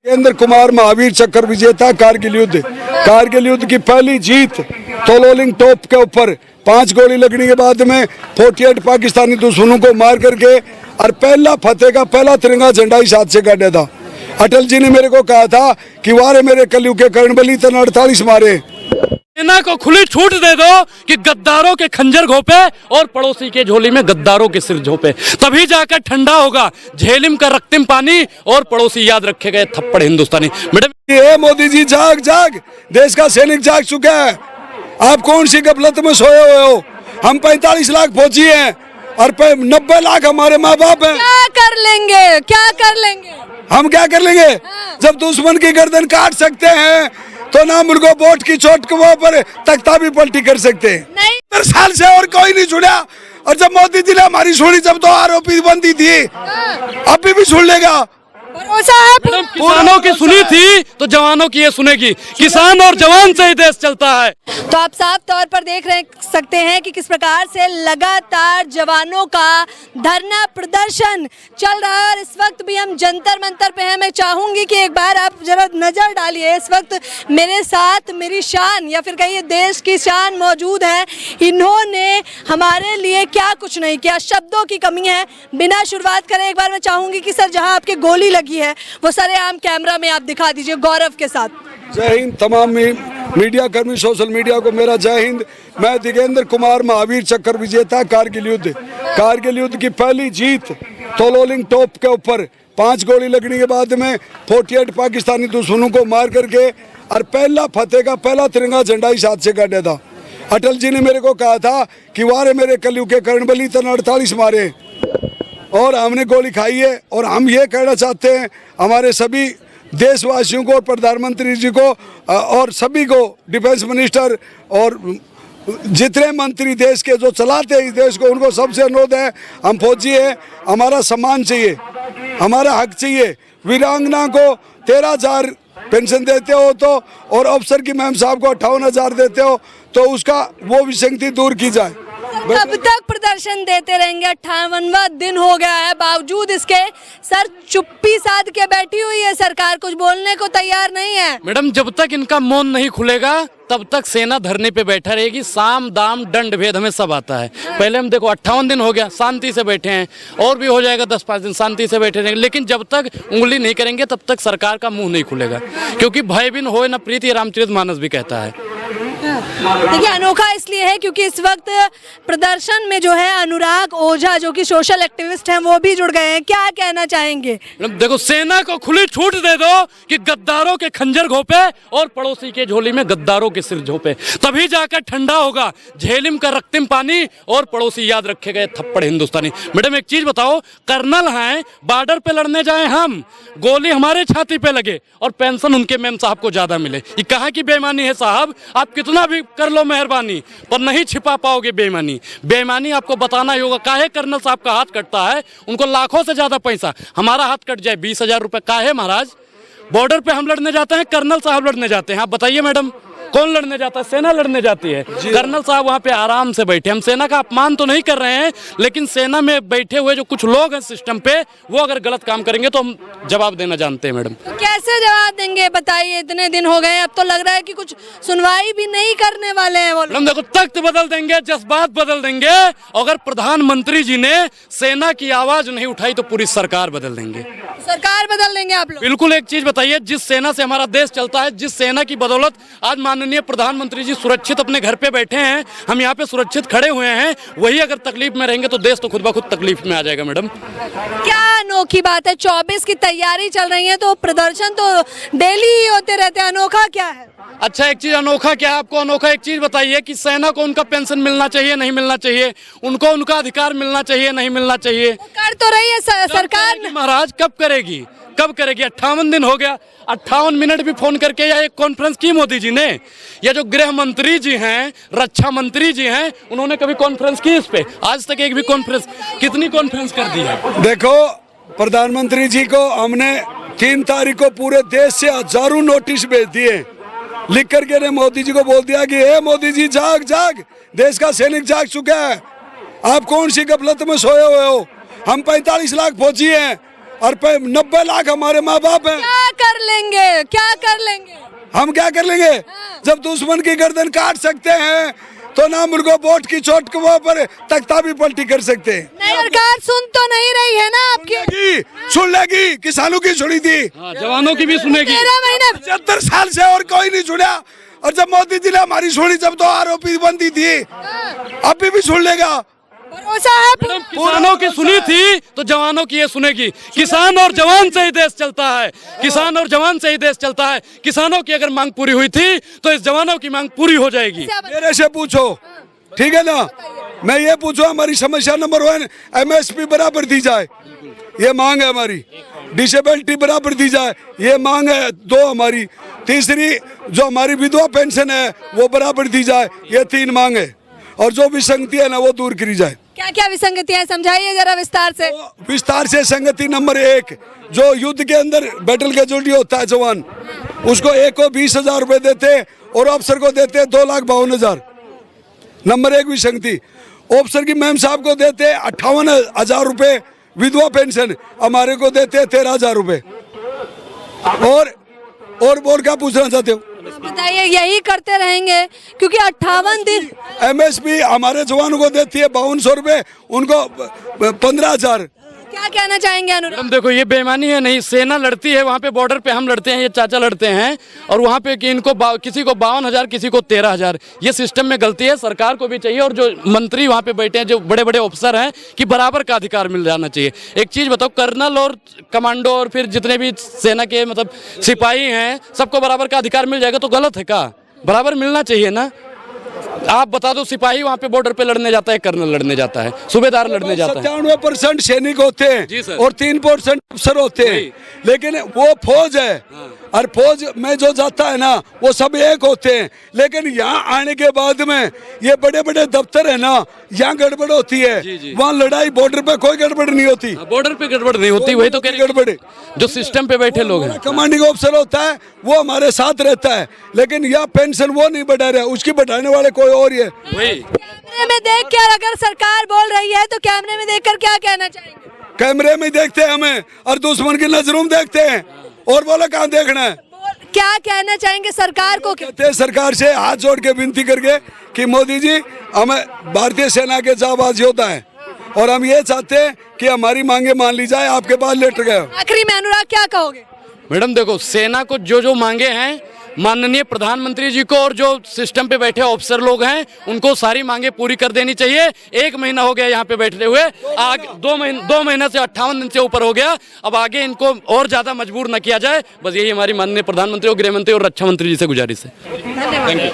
केंद्र कुमार महावीर चक्र विजेता कारगिल युद्ध की पहली जीत तोलोलिंग टॉप के ऊपर 5 गोली लगने के बाद में 48 पाकिस्तानी दुश्मनों को मार करके और पहला फतेह का पहला तिरंगा झंडा इस हाथ से गाड़ा था। अटल जी ने मेरे को कहा था कि वारे मेरे कलयुग के कर्ण बलि तन 48 मारे। सेना को खुली छूट दे दो कि गद्दारों के खंजर घोंपे और पड़ोसी के झोली में गद्दारों के सिर झोंपे, तभी जाकर ठंडा होगा झेलिम का रक्तिम पानी और पड़ोसी याद रखे गए थप्पड़ हिंदुस्तानी। मैडम ये मोदी जी जाग जाग, देश का सैनिक जाग चुका है। आप कौन सी गफलत में सोए हुए हो? हम 45 लाख फौजी हैं और 90 लाख हमारे माँ बाप हैं। क्या कर लेंगे, क्या कर लेंगे? हम क्या कर लेंगे? जब दुश्मन की गर्दन काट सकते हैं तो ना मुझको वोट की चोट के ऊपर तख्ता भी पलटी कर सकते हैं। नहीं 10 साल से और कोई नहीं छुड़ा, और जब मोदी जी ने हमारी सुनी जब तो आरोपी बंदी थी, अभी भी सुन लेगा। भरोसा है मैडम किसानों की सुनी थी तो जवानों की ये सुनेगी। किसान और जवान से ही देश चलता है। तो आप साफ तौर पर देख सकते हैं कि किस प्रकार से लगातार जवानों का धरना प्रदर्शन चल रहा है। और इस वक्त भी हम जंतर मंतर पे हैं। मैं चाहूंगी कि एक बार आप जरा नजर डालिए। इस वक्त मेरे साथ मेरी शान या फिर कहिए देश की शान मौजूद है। इन्होंने हमारे लिए क्या कुछ नहीं किया, शब्दों की कमी है। बिना शुरुआत करें एक बार मैं चाहूंगी कि सर जहां आपके गोली लगी है वो सरेआम कैमरा में आप दिखा दीजिए गौरव के साथ। जय हिंद तमाम मीडिया कर्मी, सोशल मीडिया को मेरा जय हिंद। मैं दिगेंद्र कुमार महावीर चक्र विजेता कारगिल युद्ध की पहली जीत तोलोलिंग टॉप के ऊपर 5 गोली लगने के बाद में 48 पाकिस्तानी दुश्मनों को मार करके और पहला फतेह का पहला तिरंगा झंडा इस हाथ से गाड़ा था। अटल जी ने मेरे को कहा था कि वारे मेरे कलयुग के कर्ण बलि तन 48 मारे, और हमने गोली खाई है। और हम ये कहना चाहते हैं हमारे सभी देशवासियों को और प्रधानमंत्री जी को और सभी को, डिफेंस मिनिस्टर और जितने मंत्री देश के जो चलाते हैं इस देश को, उनको सबसे अनुरोध है, हम फौजी हैं, हमारा सम्मान चाहिए, हमारा हक चाहिए। वीरांगना को 13,000 पेंशन देते हो तो, और अफसर की मैम साहब को 58,000 देते हो तो उसका वो विसंगति दूर की जाए। कब तक प्रदर्शन देते रहेंगे? 58वां दिन हो गया है, बावजूद इसके सर चुप्पी साध के बैठी हुई है सरकार, कुछ बोलने को तैयार नहीं है। मैडम जब तक इनका मौन नहीं खुलेगा तब तक सेना धरने पे बैठा रहेगी। साम दाम दंड भेद हमें सब आता है। पहले हम देखो 58 दिन हो गया शांति से बैठे हैं, और भी हो जाएगा 10-5 दिन शांति से बैठे रहेंगे, लेकिन जब तक उंगली नहीं करेंगे तब तक सरकार का मुंह नहीं खुलेगा, क्योंकि भय बिन होए न प्रीति, रामचरितमानस भी कहता है। देखिए अनोखा इसलिए है क्योंकि इस वक्त प्रदर्शन में जो है अनुराग ओझा जो कि सोशल एक्टिविस्ट हैं वो भी जुड़ गए हैं। क्या कहना चाहेंगे? देखो सेना को खुली छूट दे दो कि गद्दारों के खंजर घोंपे और पड़ोसी के झोली में गद्दारों के सिर झोंपे, तभी जाकर ठंडा होगा झेलिम का रक्तिम पानी और पड़ोसी याद रखे गए थप्पड़ हिंदुस्तानी। मैडम एक चीज बताओ, कर्नल हैं, बॉर्डर पे लड़ने जाए हम, गोली हमारे छाती पे लगे और पेंशन उनके मेम साहब को ज्यादा मिले। ये कहाँ की बेईमानी है साहब? आप कितना भी कर लो मेहरबानी पर नहीं छिपा पाओगे बेईमानी। बेईमानी आपको बताना ही होगा। काहे कर्नल साहब का हाथ कटता है, उनको लाखों से ज्यादा पैसा, हमारा हाथ कट जाए 20,000 रुपए काहे महाराज? बॉर्डर पे हम लड़ने जाते हैं, कर्नल साहब लड़ने जाते हैं। आप बताइए मैडम कौन लड़ने जाता है? सेना लड़ने जाती है। कर्नल साहब वहाँ पे आराम से बैठे। हम सेना का अपमान तो नहीं कर रहे हैं, लेकिन सेना में बैठे हुए जो कुछ लोग हैं सिस्टम पे, वो अगर गलत काम करेंगे तो हम जवाब देना जानते हैं। मैडम कैसे जवाब देंगे बताइए? इतने दिन हो गए, अब तो लग रहा है कि कुछ सुनवाई भी नहीं करने वाले हैं वो लोग। देखो तख्त बदल देंगे, जज्बात बदल देंगे। अगर प्रधानमंत्री जी ने सेना की आवाज नहीं उठाई तो पूरी सरकार बदल देंगे। सरकार बदल देंगे आप लोग? बिल्कुल। एक चीज बताइए, जिस सेना से हमारा देश चलता है, जिस सेना की बदौलत आज माननीय प्रधानमंत्री जी सुरक्षित अपने घर पे बैठे हैं, हम यहाँ पे सुरक्षित खड़े हुए हैं, वही अगर तकलीफ में रहेंगे तो देश तो खुद ब खुद तकलीफ में आ जाएगा। मैडम क्या अनोखी बात है, 24 की तैयारी चल रही है तो प्रदर्शन तो डेली ही होते रहते हैं, अनोखा क्या है? अच्छा एक चीज अनोखा क्या है? आपको अनोखा एक चीज बताइए कि सेना को उनका पेंशन मिलना चाहिए नहीं मिलना चाहिए, उनको उनका अधिकार मिलना चाहिए नहीं मिलना चाहिए। कर तो रही है सरकार महाराज, कब करेगी? 58 दिन हो गया, 58 मिनट भी फोन करके या एक कॉन्फ्रेंस की मोदी जी ने? या जो गृह मंत्री जी हैं, रक्षा मंत्री जी हैं, उन्होंने कभी कॉन्फ्रेंस की इस पे? आज तक एक भी कॉन्फ्रेंस, कितनी कॉन्फ्रेंस कर दी है? देखो प्रधानमंत्री जी को हमने 3 तारीख को पूरे देश से हजारों नोटिस भेज दिए, लिख करके ने मोदी जी को बोल दिया कि हे मोदी जी जाग जाग, देश का सैनिक जाग चुका है। आप कौन सी गफलत में सोए हुए हो? हम 45 लाख फौजी हैं और 90 लाख हमारे माँ बाप हैं। क्या कर लेंगे, क्या कर लेंगे? हम क्या कर लेंगे? जब दुश्मन की गर्दन काट सकते हैं तो ना मुझको वोट की चोट के ऊपर तख्ता भी पलटी कर सकते हैं। नहीं, सरकार सुन तो नहीं रही है ना आपकी? सुन लेगी, किसानों की सुनी थी, हाँ, जवानों की भी सुनेगी। 13 महीने 75 साल से और कोई नहीं सुना। और जब मोदी जी ने हमारी सुनी जब तो आरोपी बंदी थी, अभी भी सुन लेगा। भरोसा है? किसानों की सुनी थी तो जवानों की ये सुनेगी। किसान और जवान से ही देश चलता है, किसान और जवान से ही देश चलता है। किसानों की अगर मांग पूरी हुई थी तो इस जवानों की मांग पूरी हो जाएगी। मेरे से पूछो, ठीक है ना? मैं ये पूछो, हमारी समस्या नंबर 1 MSP बराबर दी जाए, ये मांग है हमारी। डिसेबिलिटी बराबर दी जाए, ये मांग है 2 हमारी। तीसरी जो हमारी विधवा पेंशन है वो बराबर दी जाए, ये 3 मांग है। और जो विसंगति है ना वो दूर करी जाए। क्या क्या विसंगतियां समझाइए जरा विस्तार से। विस्तार से संगति नंबर 1, जो युद्ध के अंदर बैटल कैजुअल्टी होता है जवान, उसको एक को 20,000 रुपए देते और अफसर को देते 2,52,000। नंबर 1 विसंगति। अफसर की मैम साहब को देते 58,000 रुपए विधवा पेंशन, हमारे को देते 13,000 रुपए। और बोल क्या पूछना चाहते हो? बताइए, यही करते रहेंगे क्योंकि 58 दिन MSP हमारे जवानों को देती है 5200 रुपए, उनको 15,000। क्या कहना चाहेंगे अनुराग? मैडम देखो, ये बेईमानी है। नहीं, सेना लड़ती है वहाँ पे, बॉर्डर पे हम लड़ते हैं, ये चाचा लड़ते हैं। और वहाँ पे कि इनको किसी को 52,000, किसी को 13,000, ये सिस्टम में गलती है। सरकार को भी चाहिए और जो मंत्री वहाँ पे बैठे हैं, जो बड़े बड़े अफसर हैं, कि बराबर का अधिकार मिल जाना चाहिए। एक चीज़ बताओ, कर्नल और कमांडो और फिर जितने भी सेना के मतलब सिपाही हैं, सबको बराबर का अधिकार मिल जाएगा तो गलत है क्या? बराबर मिलना चाहिए ना। आप बता दो, सिपाही वहाँ पे बॉर्डर पे लड़ने जाता है, कर्नल लड़ने जाता है, सूबेदार लड़ने जाता है। 97% सैनिक होते जी हैं सर। और 3% अफसर होते हैं, लेकिन वो फौज है। और फौज में जो जाता है ना वो सब एक होते हैं। लेकिन यहाँ आने के बाद में ये बड़े बड़े दफ्तर है ना, यहाँ गड़बड़ होती है। वहाँ लड़ाई बॉर्डर पे कोई गड़बड़ नहीं होती। बॉर्डर पे गड़बड़ नहीं होती, वही तो कह रहे हैं। गड़बड़ जो सिस्टम पे बैठे लोग हैं, कमांडिंग ऑफिसर होता है वो हमारे साथ रहता है, लेकिन यह पेंशन वो नहीं बढ़ा रहा, उसकी बढ़ाने वाले कोई और ही है। वही कैमरे में देख कर अगर सरकार बोल रही है तो कैमरे में देखकर क्या कहना चाहेंगे? कैमरे में देखते हैं हमें और दुश्मन की नजरों में देखते हैं, और बोला कहाँ देखना है। क्या कहना चाहेंगे सरकार को? कहते हैं सरकार से हाथ जोड़ के विनती करके कि मोदी जी, हमें भारतीय सेना के जाबाज योद्धा हैं और हम ये चाहते हैं कि हमारी मांगे मान ली जाए। आपके पास लेटर गए। आखिरी में अनुराग क्या कहोगे? मैडम देखो, सेना को जो जो मांगे हैं, माननीय प्रधानमंत्री जी को और जो सिस्टम पे बैठे अफसर लोग हैं उनको सारी मांगे पूरी कर देनी चाहिए। 1 महीना हो गया यहाँ पे बैठते हुए, आगे 2 महीना से 58 दिन से ऊपर हो गया। अब आगे इनको और ज्यादा मजबूर न किया जाए, बस यही हमारी माननीय प्रधानमंत्री और गृह मंत्री और रक्षा मंत्री जी से गुजारिश है। धन्यवाद।